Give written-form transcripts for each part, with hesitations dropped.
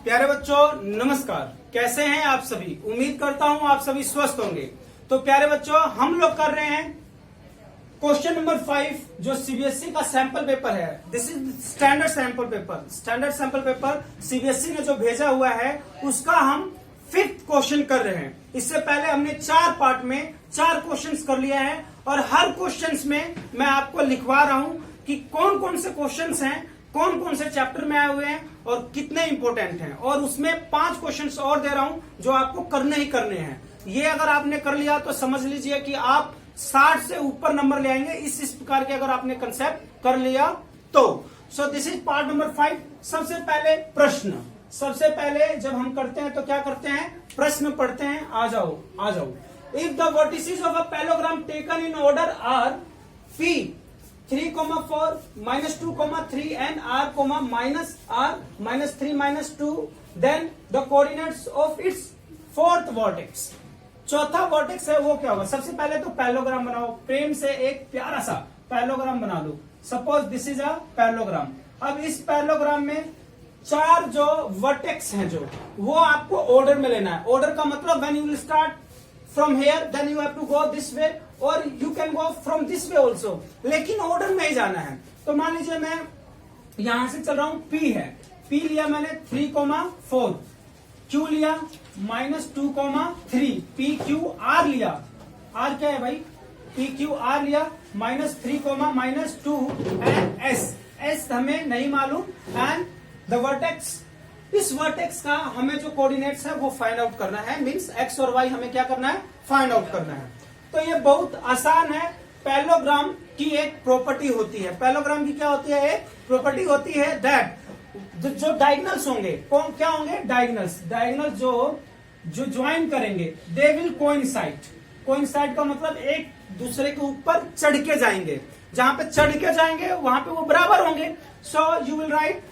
प्यारे बच्चों नमस्कार। कैसे हैं आप सभी? उम्मीद करता हूं आप सभी स्वस्थ होंगे। तो प्यारे बच्चों हम लोग कर रहे हैं क्वेश्चन नंबर 5 जो सीबीएसई का सैंपल पेपर है। This is standard sample paper. Standard sample paper CBSE ने जो भेजा हुआ है उसका हम 5th क्वेश्चन कर रहे हैं। इससे पहले हमने 4 पार्ट में 4 क्वेश्चंस कर लिया है और हर क्वेश्चंस में मैं आपको लिखवा रहा हूं कि कौन कौन से क्वेश्चंस हैं, कौन कौन से चैप्टर में आए हुए हैं और कितने इंपॉर्टेंट हैं। और उसमें 5 क्वेश्चंस और दे रहा हूं जो आपको करने ही करने हैं। ये अगर आपने कर लिया तो समझ लीजिए कि आप 60 से ऊपर नंबर ले आएंगे। इस प्रकार के अगर आपने कंसेप्ट कर लिया तो। So this is part number 5। सबसे पहले प्रश्न। सबसे पहले जब हम करते हैं तो क्या करते हैं, प्रश्न पढ़ते हैं। आ जाओ आ जाओ। If the vertices of a parallelogram taken in order are P 3, 4, -2, 3 and R, -3, -2, then the coordinates of its fourth vertex। चौथा वर्टेक्स है वो क्या होगा? सबसे पहले तो पैरेललोग्राम बनाओ। प्रेम से एक प्यारा सा पैरेललोग्राम बना लो। Suppose this is a parallelogram. अब इस पैरेललोग्राम में 4 जो वर्टेक्स हैं जो वो आपको ऑर्डर में लेना है। ऑर्डर का मतलब when you will start from here then you have to go this way और you can go from this way also, लेकिन ऑर्डर में ही जाना है। तो मान लीजिए मैं यहां से चल रहा हूं, P है। P लिया मैंने 3, 4। Q लिया -2, 3। PQR लिया। R क्या है भाई? PQR लिया -3, -2 एंड S हमें नहीं मालूम। एंड द वर्टेक्स, इस वर्टेक्स का हमें जो कोऑर्डिनेट्स है वो फाइंड आउट करना है। मींस x और y हमें क्या करना है, फाइंड आउट करना है। तो ये बहुत आसान है। पैरेललोग्राम की एक प्रॉपर्टी होती है। पैरेललोग्राम की क्या होती है? एक प्रॉपर्टी होती है दैट जो डायगोनल्स होंगे, कौन क्या होंगे? डायगोनल्स जो ज्वाइन करेंगे दे विल कोइंसाइड। कोइंसाइड का मतलब एक दूसरे के ऊपर चढ़ के जाएंगे। जहां पे चढ़ के जाएंगे वहां पे वो बराबर होंगे। So you will write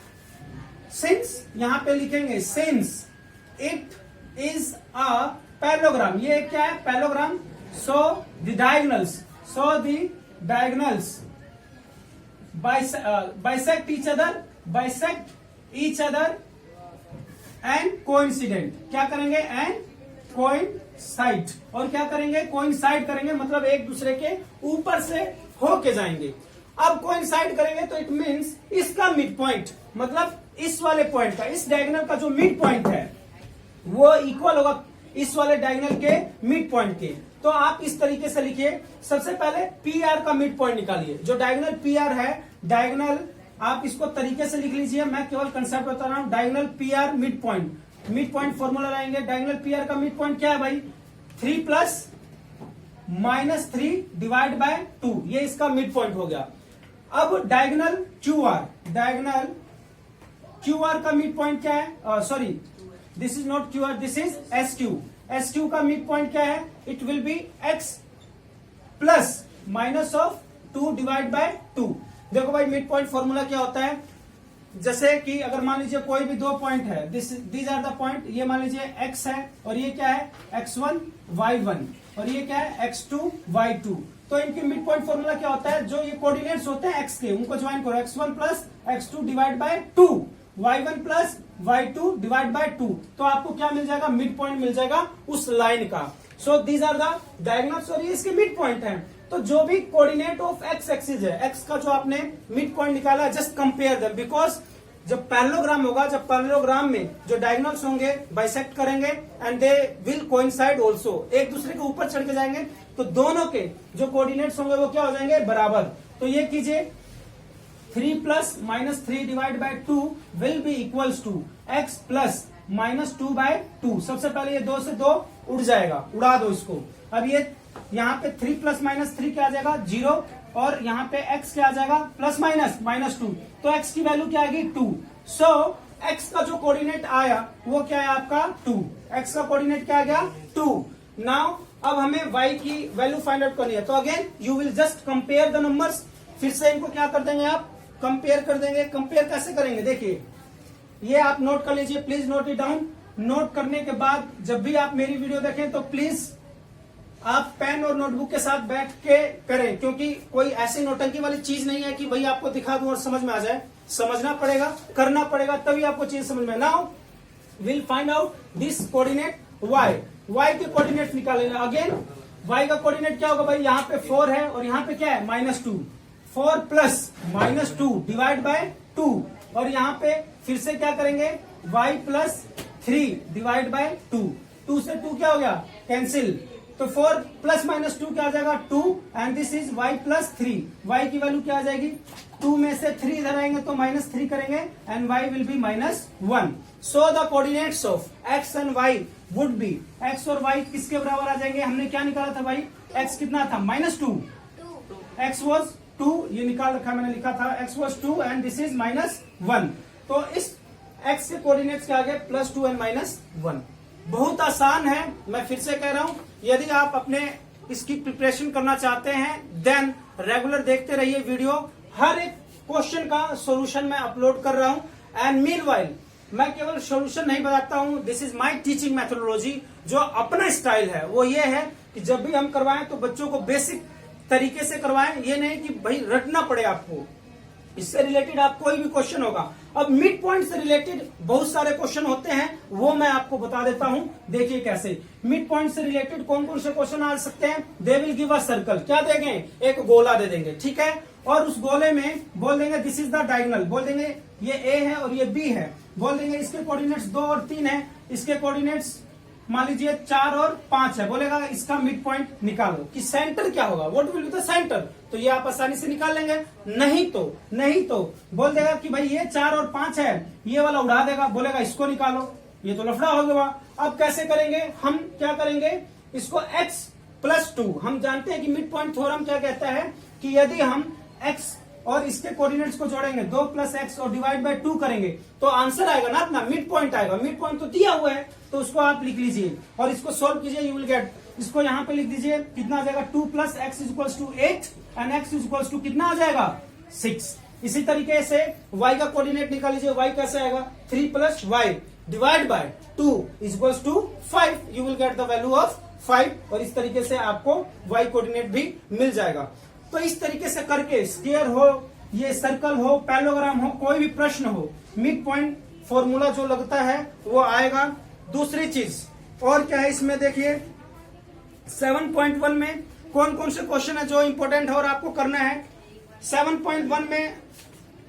since, यहां पे लिखेंगे since it is a parallelogram. ये क्या है? Parallelogram. So the diagonals bisect each other and coincident। क्या करेंगे? and coincide। और क्या करेंगे? coincide करेंगे, मतलब एक दूसरे के ऊपर से होके जाएंगे। अब coincide करेंगे तो इट मीन्स इसका मिड पॉइंट, मतलब इस वाले पॉइंट का, इस डायगोनल का जो मिड पॉइंट है वो इक्वल होगा इस वाले डायगोनल के मिड पॉइंट के। तो आप इस तरीके से लिखिए। सबसे पहले PR का मिड पॉइंट निकालिए। जो डायगोनल PR है, डायगोनल आप इसको तरीके से लिख लीजिए। मैं केवल कंसेप्ट बता रहा हूं। Diagonal PR mid point, mid point formula लाएंगे। डायगोनल PR का मिड पॉइंट क्या है भाई? 3 + -3 डिवाइड बाय 2, ये इसका मिड पॉइंट हो गया। अब डायगोनल QR का मिड पॉइंट क्या है? Sorry, this is not QR, this is SQ का मिड पॉइंट क्या है? It will be x plus -2 divide by 2। देखो भाई मिड पॉइंट फॉर्मूला क्या होता है? जैसे कि अगर मान लीजिए कोई भी 2 पॉइंट है, दीज आर द पॉइंट। ये मान लीजिए x है और ये क्या है? x1 y1 और ये क्या है? x2 y2। तो इनके मिड पॉइंट फॉर्मूला क्या होता है? जो ये कोऑर्डिनेट्स होते हैं x के, उनको ज्वाइन करो। x1 plus x2 divide by 2, y1 plus y2 divide by 2। तो आपको क्या मिल जाएगा? मिड पॉइंट मिल जाएगा उस लाइन का। So these are the diagonals और ये इसके मिड पॉइंट है। तो जो भी कोऑर्डिनेट ऑफ x एक्सिस है, x का जो आपने मिड पॉइंट निकाला, जस्ट कंपेयर देम। बिकॉज जब पैरेललोग्राम होगा, जब पैरेललोग्राम में जो डायगोनल्स होंगे बाइसेक्ट करेंगे and they will coincide also, एक दूसरे के ऊपर चढ़ के जाएंगे, तो दोनों के जो कोऑर्डिनेट्स होंगे वो क्या हो जाएंगे? बराबर। तो ये कीजिए 3 + -3 divide by 2 will be equals to x plus -2 by 2। सबसे पहले ये 2 से 2 उड़ जाएगा, उड़ा दो इसको। अब ये यहाँ पे 3 + -3 क्या आ जाएगा? 0 और यहाँ पे x क्या आ जाएगा? Plus minus -2। तो x की वैल्यू क्या आएगी? 2। सो x का जो कोऑर्डिनेट आया वो क्या है आपका? 2। x का कोऑर्डिनेट क्या आ गया? 2। नाउ अब हमें y की वैल्यू फाइंड आउट करनी है। तो again you will just compare the numbers. फिर से इनको क्या कर देंगे आप? कंपेयर कर देंगे। कंपेयर कैसे करेंगे? देखिए, ये आप नोट कर लीजिए, please note it down. Note करने के बाद जब भी आप मेरी वीडियो देखें तो प्लीज आप पेन और नोटबुक के साथ बैठ के करें, क्योंकि कोई ऐसी नोटंकी वाली चीज नहीं है कि भाई आपको दिखा दूं और समझ में आ जाए। समझना पड़ेगा, करना पड़ेगा, तभी आपको चीज समझ में। Now will find out this coordinate y। y के कोऑर्डिनेट निकालेंगे। अगेन y का कोऑर्डिनेट क्या होगा भाई, यहाँ पे 4 है और यहाँ पे क्या है -2। 4 प्लस -2 डिवाइड बाय 2, और यहाँ पे फिर से क्या करेंगे, y प्लस 3 डिवाइड बाय 2। 2 से 2 क्या हो गया, कैंसिल। तो 4 प्लस -2 क्या आ जाएगा, 2, and this is y plus 3। y की वैल्यू क्या आ जाएगी, 2 में से 3 इधर आएंगे तो -3 करेंगे, and y will be -1। So the coordinates of x and y would be, x और y किसके बराबर आ जाएंगे, हमने क्या निकाला था भाई, x कितना था, -2, x वॉज 2, ये निकाल रखा मैंने, लिखा था x was 2 and this is -1। तो इस x के कोऑर्डिनेट्स क्या आ गए, +2 एंड -1। बहुत आसान है, मैं फिर से कह रहा हूं, यदि आप अपने इसकी प्रिपरेशन करना चाहते हैं देन रेगुलर देखते रहिए वीडियो। हर एक क्वेश्चन का सॉल्यूशन मैं अपलोड कर रहा हूं। एंड मीनवाइल मैं केवल सॉल्यूशन नहीं बताता हूं, this is my teaching methodology. जो अपना स्टाइल है वो ये है कि जब भी हम करवाएं तो बच्चों को बेसिक तरीके से करवाएं, ये नहीं कि भाई रटना पड़े आपको। इससे रिलेटेड आप कोई भी क्वेश्चन होगा, अब मिड पॉइंट से रिलेटेड बहुत सारे क्वेश्चन होते हैं, वो मैं आपको बता देता हूं। देखिए कैसे मिड पॉइंट से रिलेटेड कौन कौन से क्वेश्चन आ सकते हैं। They will give a circle, क्या देंगे, एक गोला दे देंगे, ठीक है, और उस गोले में बोल देंगे दिस इज द डायगोनल, बोल देंगे ये ए है और ये बी है, बोल देंगे इसके कोऑर्डिनेट्स 2 और 3 है, इसके कोऑर्डिनेट्स मान लीजिए 4 और 5 है, बोलेगा इसका मिड पॉइंट निकालो कि सेंटर क्या होगा, what will be the centre. तो ये आप आसानी से निकाल लेंगे। नहीं तो बोल देगा कि भाई ये 4 और 5 है, ये वाला उड़ा देगा, बोलेगा इसको निकालो, ये तो लफड़ा हो गया। अब कैसे करेंगे, हम क्या करेंगे, इसको x प्लस 2, हम जानते हैं कि मिड पॉइंट थ्योरम क्या कहता है कि यदि हम x और इसके कोऑर्डिनेट्स को जोड़ेंगे 2 + x और डिवाइड बाय 2 करेंगे तो आंसर आएगा ना अपना, मिड पॉइंट आएगा। मिड पॉइंट तो दिया हुआ है तो उसको आप लिख लीजिए और इसको सोल्व कीजिए, यू विल गेट। इसको यहाँ पे लिख दीजिए, कितना आ जाएगा, 2 + x = 8 एंड x = कितना आ जाएगा, 6। इसी तरीके से y का कोऑर्डिनेट निकाल लीजिए, y कैसे आएगा, 3 + y divide by 2 = 5, you will get the value of 5। और इस तरीके से आपको y कोऑर्डिनेट भी मिल जाएगा। तो इस तरीके से करके स्क्वायर हो, ये सर्कल हो, पैरेललोग्राम हो, कोई भी प्रश्न हो, मिड पॉइंट फॉर्मूला जो लगता है वो आएगा। दूसरी चीज और क्या है इसमें, देखिए 7.1 में कौन कौन से क्वेश्चन है जो इंपॉर्टेंट है और आपको करना है। 7.1 में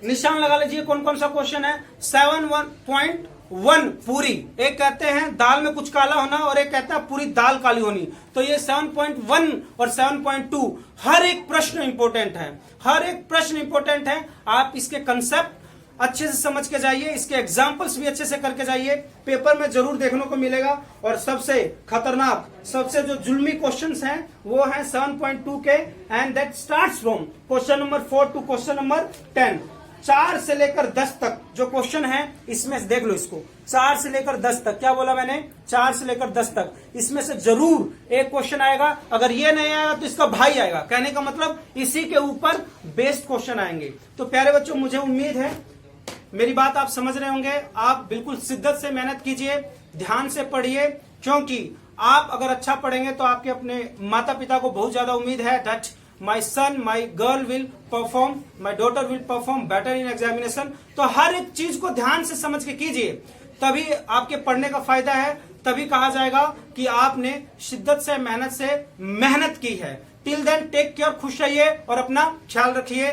निशान लगा लीजिए कौन कौन सा क्वेश्चन है। 7.1 पूरी, एक कहते हैं दाल में कुछ काला होना और एक कहता है पूरी दाल काली होनी। तो ये 7.1 और 7.2 हर एक प्रश्न इंपॉर्टेंट है, हर एक प्रश्न इंपॉर्टेंट है। आप इसके कंसेप्ट अच्छे से समझ के जाइए, इसके एग्जाम्पल्स भी अच्छे से करके जाइए, पेपर में जरूर देखने को मिलेगा। और सबसे खतरनाक, सबसे जो जुल्मी क्वेश्चंस हैं वो हैं 7.2 के, and that starts from question number 4 to question number 10। 4 से लेकर 10 तक जो क्वेश्चन है इसमें देख लो, इसको 4 से लेकर 10 तक, क्या बोला मैंने, 4 से लेकर 10 तक, इसमें से जरूर एक क्वेश्चन आएगा। अगर ये नहीं आएगा तो इसका भाई आएगा, कहने का मतलब इसी के ऊपर बेस्ड क्वेश्चन आएंगे। तो प्यारे बच्चों, मुझे उम्मीद है मेरी बात आप समझ रहे होंगे। आप बिल्कुल शिद्दत से मेहनत कीजिए, ध्यान से पढ़िए, क्योंकि आप अगर अच्छा पढ़ेंगे तो आपके अपने माता पिता को बहुत ज्यादा उम्मीद है that my son, my girl will perform, my daughter will perform better in examination. तो हर एक चीज को ध्यान से समझ के कीजिए, तभी आपके पढ़ने का फायदा है, तभी कहा जाएगा कि आपने शिद्दत से मेहनत की है। टिल देन टेक केयर, खुश रहिए और अपना ख्याल रखिए।